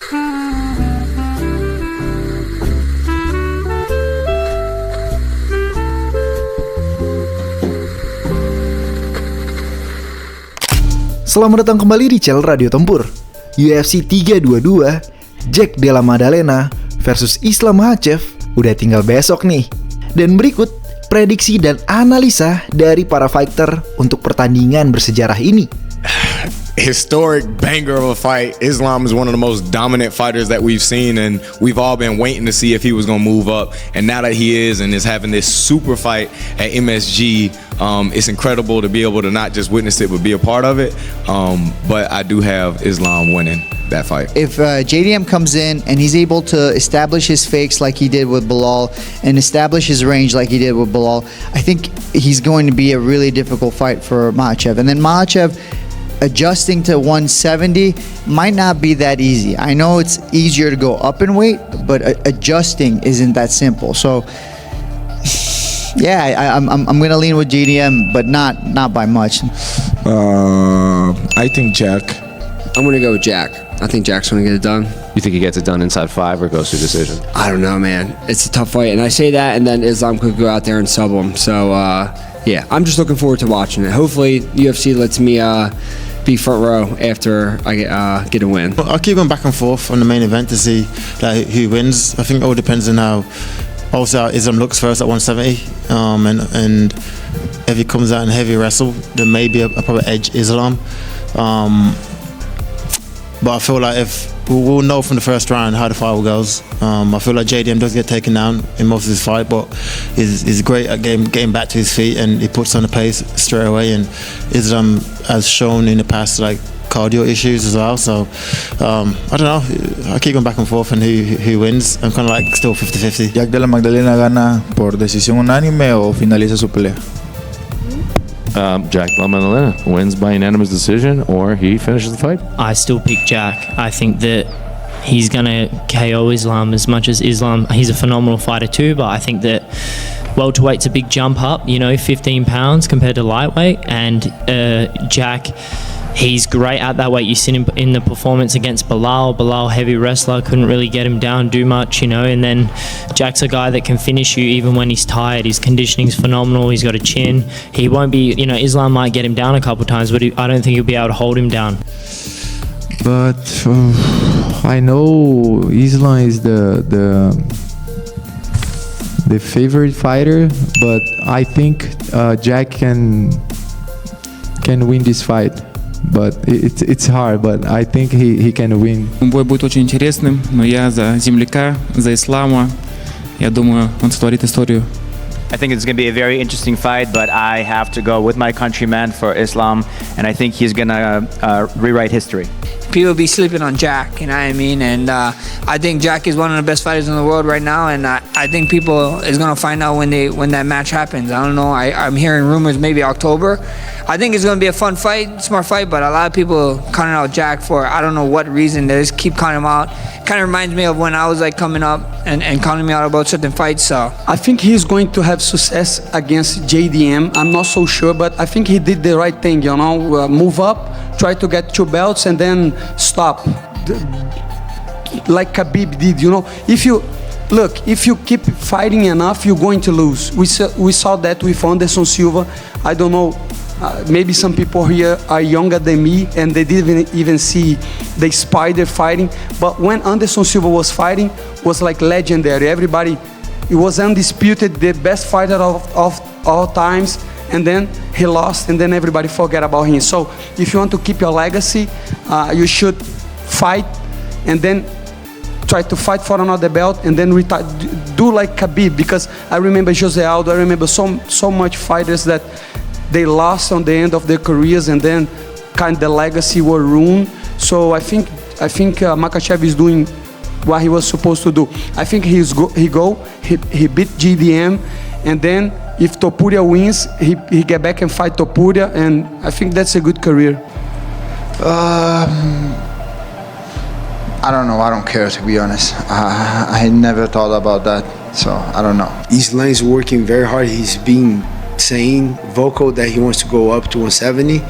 Selamat datang kembali di channel Radio Tempur. UFC 322, Jack Della Maddalena versus Islam Makhachev udah tinggal besok nih. Dan berikut prediksi dan analisa dari para fighter untuk pertandingan bersejarah ini. Historic banger of a fight. Islam is one of the most dominant fighters that we've seen, and we've all been waiting to see if he was going to move up. And now that he is and is having this super fight at MSG, it's incredible to be able to not just witness it but be a part of it. But I do have Islam winning that fight. If JDM comes in and he's able to establish his fakes like he did with Belal and establish his range like he did with Belal, I think he's going to be a really difficult fight for Makhachev. And then Makhachev adjusting to 170 might not be that easy. I know it's easier to go up in weight, but adjusting isn't that simple. So yeah, I'm gonna lean with JDM, but not by much. I think Jack. I'm gonna go with Jack. I think Jack's gonna get it done. You think he gets it done inside 5 or goes to decision? I don't know, man. It's a tough fight, and I say that, and then Islam could go out there and sub him. So yeah, I'm just looking forward to watching it. Hopefully, UFC lets me be front row after I get a win. I'll keep going back and forth on the main event to see who wins. I think it all depends on how Islam looks first at 170, and if he comes out in heavy wrestle, then maybe a probably edge Islam. But I feel like if we'll know from the first round how the fight goes. I feel like JDM does get taken down in most of his fight, but he's great at getting back to his feet, and he puts on the pace straight away. And Islam has shown in the past like cardio issues as well. So I don't know. I keep going back and forth on who wins. I'm kind of like still 50-50. Jack Della Maddalena gana por decisión unánime o finaliza su pelea. Jack Della Maddalena wins by unanimous decision, or he finishes the fight. I still pick Jack. I think that he's going to KO Islam as much as Islam. He's a phenomenal fighter too, but I think that welterweight's a big jump up, 15 pounds compared to lightweight. And Jack, he's great at that weight. You see him in the performance against Belal. Belal, heavy wrestler, couldn't really get him down, do much, And then Jack's a guy that can finish you even when he's tired. His conditioning's phenomenal. He's got a chin. He won't be, Islam might get him down a couple of times, but I don't think he'll be able to hold him down. But I know Islam is the favorite fighter, but I think Jack can win this fight. But it's hard, but I think he can win. Бой будет очень интересным, но я за земляка, за Ислама. Я думаю, он сотворит историю. I think it's going to be a very interesting fight, but I have to go with my countryman for Islam, and I think he's going to rewrite history. People be sleeping on Jack, you know what I mean? And I think Jack is one of the best fighters in the world right now, and I think people is gonna find out when that match happens. I don't know. I'm hearing rumors maybe October. I think it's gonna be a fun fight, smart fight, but a lot of people counting out Jack for I don't know what reason. They just keep counting him out. Kind of reminds me of when I was like coming up and counting me out about certain fights. So I think he's going to have success against JDM. I'm not so sure, but I think he did the right thing. Move up, try to get 2 belts, and then stop, like Khabib did. If you keep fighting enough, you're going to lose. We saw that with Anderson Silva. I don't know, maybe some people here are younger than me and they didn't even see the Spider fighting, but when Anderson Silva was fighting, was like legendary. Everybody, it was undisputed the best fighter of all times, and then he lost, and then everybody forget about him. So if you want to keep your legacy, you should fight and then try to fight for another belt, and then retire. Do like Khabib, because I remember Jose Aldo. I remember so much fighters that they lost on the end of their careers, and then kind of the legacy were ruined. So I think Makhachev is doing what he was supposed to do. I think he beat GDM, and then if Topuria wins, he get back and fight Topuria, and I think that's a good career. I don't know. I don't care, to be honest. I never thought about that, so I don't know. Islam is working very hard. He's being vocal that he wants to go up to 170.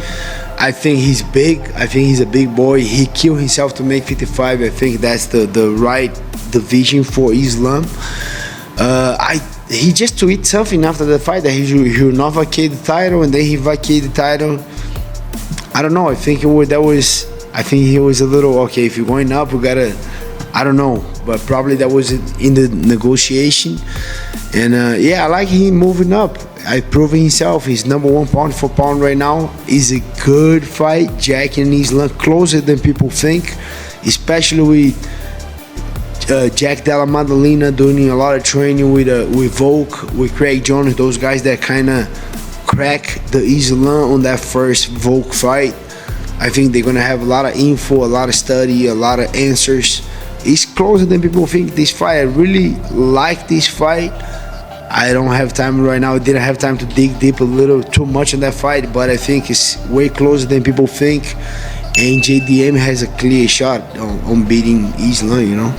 I think he's big. I think he's a big boy. He killed himself to make 55. I think that's the right division for Islam. He just tweeted something after the fight that he will not vacate the title, and then he vacated the title. I don't know. I think he was a little okay. If you're going up, we gotta. I don't know, but probably that was in the negotiation. And I like him moving up. I proving himself. He's number 1 pound for pound right now. It's a good fight. Jack and Islam closer than people think, especially with Jack Della Maddalena doing a lot of training with Volk, with Craig Jones, those guys that kind of crack the Islam on that first Volk fight. I think they're gonna have a lot of info, a lot of study, a lot of answers. It's closer than people think, this fight. I really like this fight. I don't have time right now. I didn't have time to dig deep a little too much in that fight, but I think it's way closer than people think. And JDM has a clear shot on beating Islam, you know.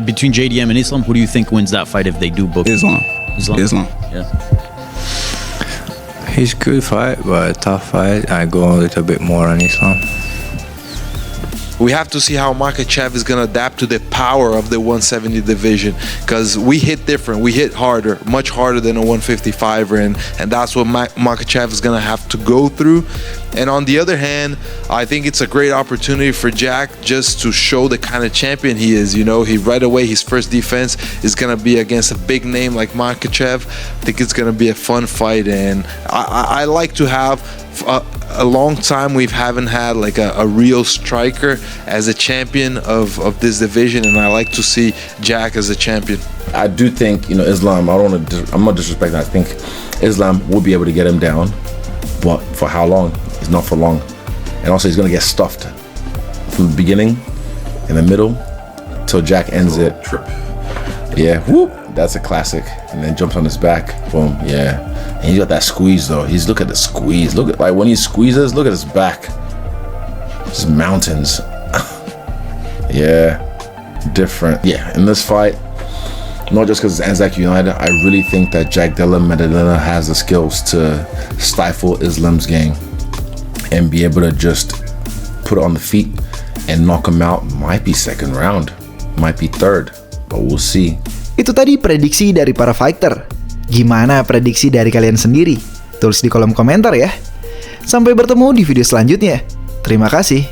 Between JDM and Islam, who do you think wins that fight if they do both? Islam. Yeah. He's a good fight, but a tough fight. I go a little bit more on Islam. We have to see how Makhachev is going to adapt to the power of the 170 division, because we hit different. We hit harder, much harder than a 155er, and that's what Makhachev is going to have to go through. And on the other hand, I think it's a great opportunity for Jack just to show the kind of champion he is. You know, right away, his first defense is going to be against a big name like Makhachev. I think it's going to be a fun fight, and I like to have a long time we haven't had like a real striker as a champion of this division, and I like to see Jack as a champion. I do think, Islam, I'm not disrespecting, I think Islam will be able to get him down, but for how long? It's not for long. And also he's going to get stuffed from the beginning, in the middle, till Jack ends it. Yeah, whoop, that's a classic. And then jumps on his back, boom, yeah. And he's got that squeeze though. Look at the squeeze. Look at, like, when he squeezes, look at his back. Just mountains. Yeah, different. Yeah, in this fight, not just because it's Anzac United, I really think that Jack Della Maddalena has the skills to stifle Islam's game and be able to just put it on the feet and knock him out. Might be second round, might be third, but we'll see. Itu tadi prediksi dari para fighter. Gimana prediksi dari kalian sendiri? Tulis di kolom komentar ya. Sampai bertemu di video selanjutnya. Terima kasih.